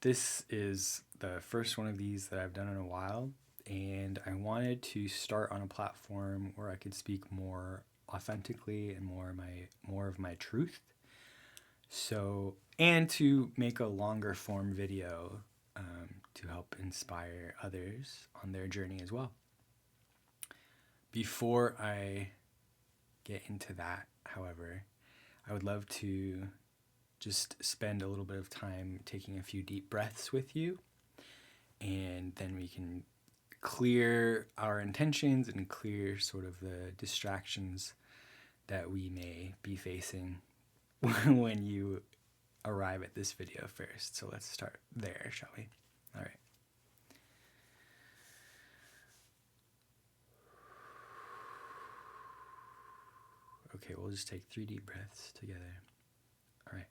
This is the first one of these that I've done in a while, and I wanted to start on a platform where I could speak more authentically and more of my truth. So, and to make a longer form video to help inspire others on their journey as well. Before I get into that, however, I would love to just spend a little bit of time taking a few deep breaths with you, and then we can clear our intentions and clear sort of the distractions that we may be facing when you arrive at this video first. So let's start there, shall we? All right. Okay, we'll just take 3 deep breaths together. All right.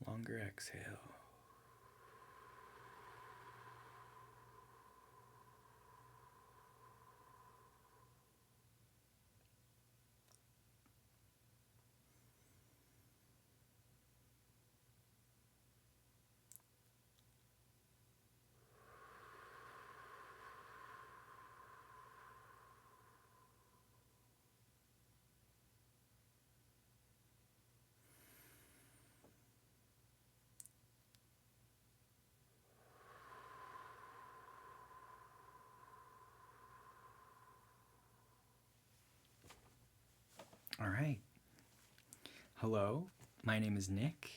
Longer exhale. All right. Hello, my name is Nick,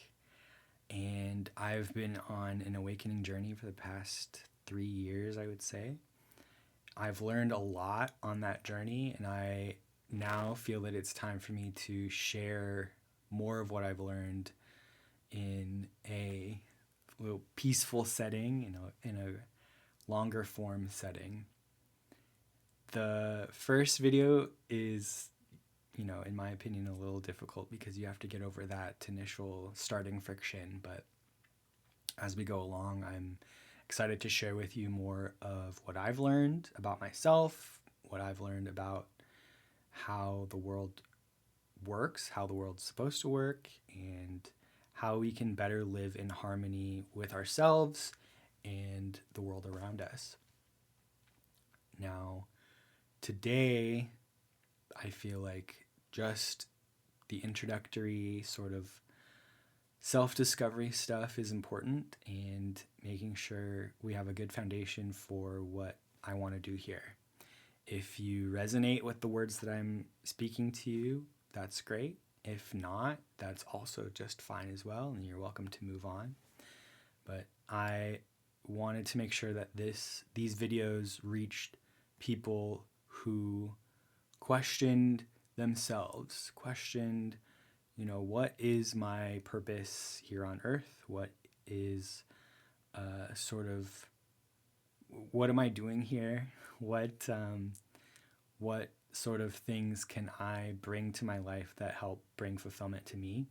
and I've been on an awakening journey for the past 3 years, I would say. I've learned a lot on that journey, and I now feel that it's time for me to share more of what I've learned in a little peaceful setting, in a longer form setting. The first video is, in my opinion, a little difficult because you have to get over that initial starting friction. But as we go along, I'm excited to share with you more of what I've learned about myself, what I've learned about how the world works, how the world's supposed to work, and how we can better live in harmony with ourselves and the world around us. Now, today, I feel like just the introductory sort of self-discovery stuff is important, and making sure we have a good foundation for what I want to do here. If you resonate with the words that I'm speaking to you, that's great. If not, that's also just fine as well, and you're welcome to move on. But I wanted to make sure that these videos reached people who questioned themselves, questioned, what is my purpose here on earth? What is what am I doing here? What sort of things can I bring to my life that help bring fulfillment to me?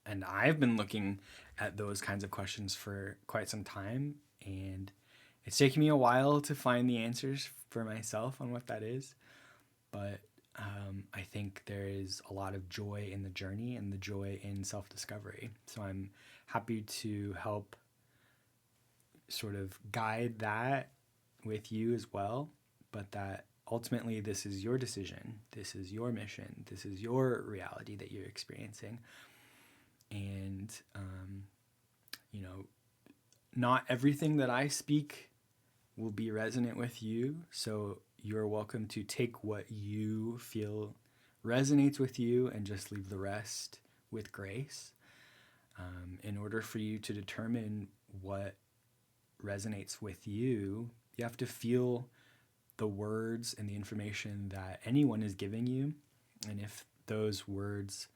And I've been looking at those kinds of questions for quite some time, and it's taken me a while to find the answers for myself on what that is. But I think there is a lot of joy in the journey and the joy in self-discovery. So I'm happy to help sort of guide that with you as well, but that ultimately this is your decision, this is your mission, this is your reality that you're experiencing. And, not everything that I speak will be resonant with you. So you're welcome to take what you feel resonates with you and just leave the rest with grace. In order for you to determine what resonates with you, you have to feel the words and the information that anyone is giving you. And if those words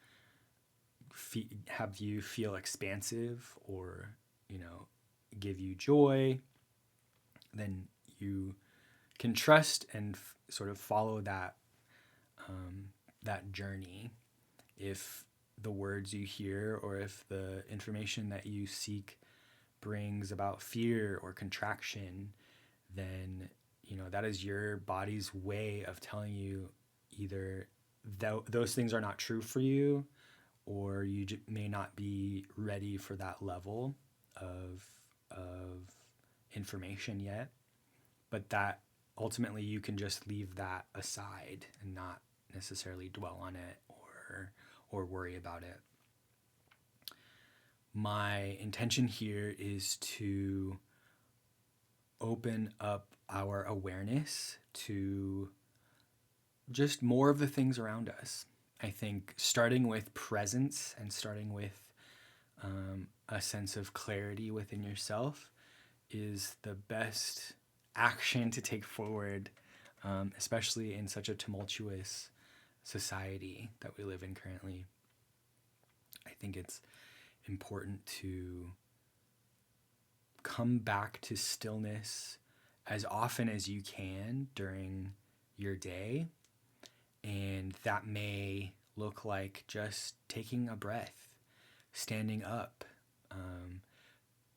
have you feel expansive or, give you joy, then you can trust and sort of follow that journey. If the words you hear or if the information that you seek brings about fear or contraction, then that is your body's way of telling you either those things are not true for you, or you may not be ready for that level of information yet, but that ultimately you can just leave that aside and not necessarily dwell on it or worry about it. My intention here is to open up our awareness to just more of the things around us. I think starting with presence and starting with a sense of clarity within yourself is the best action to take forward, especially in such a tumultuous society that we live in currently. I think it's important to come back to stillness as often as you can during your day. And that may look like just taking a breath, standing up,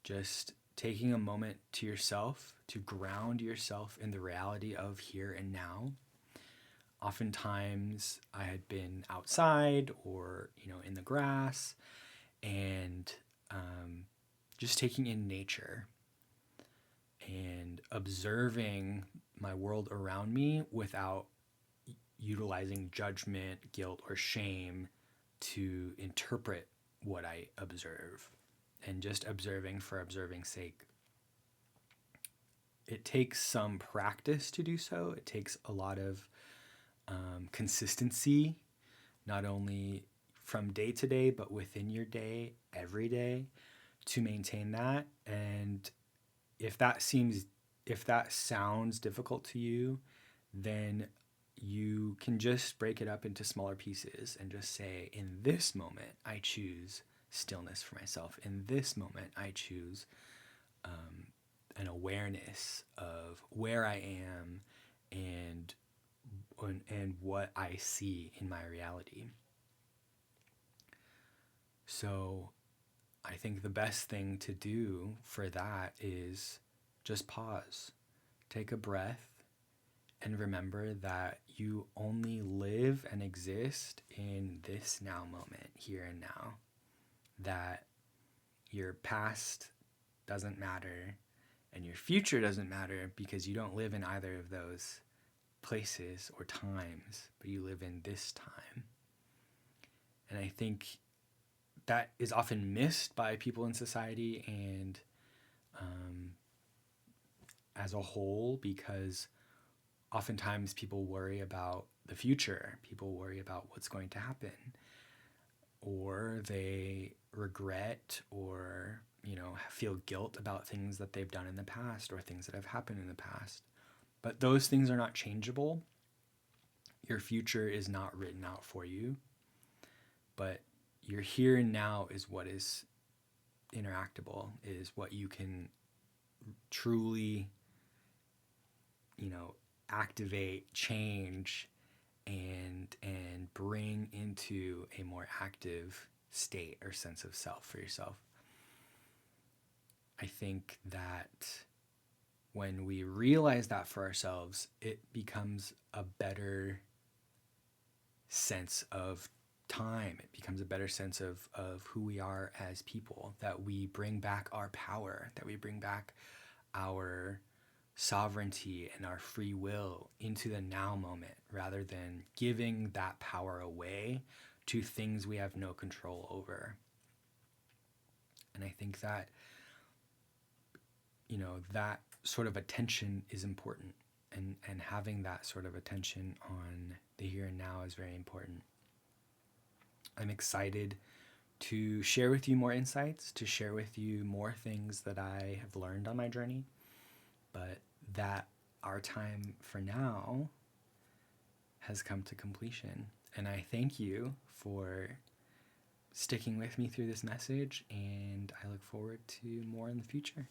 just taking a moment to yourself to ground yourself in the reality of here and now. Oftentimes I had been outside or, in the grass, and just taking in nature and observing my world around me without utilizing judgment, guilt, or shame to interpret what I observe, and just observing for observing's sake. It takes some practice to do so. It takes a lot of consistency, not only from day to day, but within your day, every day, to maintain that. And if that sounds difficult to you, then you can just break it up into smaller pieces and just say, in this moment, I choose stillness for myself. In this moment, I choose an awareness of where I am and what I see in my reality. So I think the best thing to do for that is just pause, take a breath, and remember that you only live and exist in this now moment, here and now. That your past doesn't matter and your future doesn't matter, because you don't live in either of those places or times, but you live in this time. And I think that is often missed by people in society and as a whole, because oftentimes people worry about the future. People worry about what's going to happen, or they regret or, feel guilt about things that they've done in the past or things that have happened in the past. But those things are not changeable. Your future is not written out for you, but your here and now is what is interactable, is what you can truly, activate, change, and bring into a more active state or sense of self for yourself. I think that when we realize that for ourselves, it becomes a better sense of time. It becomes a better sense of who we are as people, that we bring back our power, that we bring back our sovereignty and our free will into the now moment, rather than giving that power away to things we have no control over. And I think that, that sort of attention is important, and having that sort of attention on the here and now is very important. I'm excited to share with you more insights, to share with you more things that I have learned on my journey, but that our time for now has come to completion. And I thank you for sticking with me through this message, and I look forward to more in the future.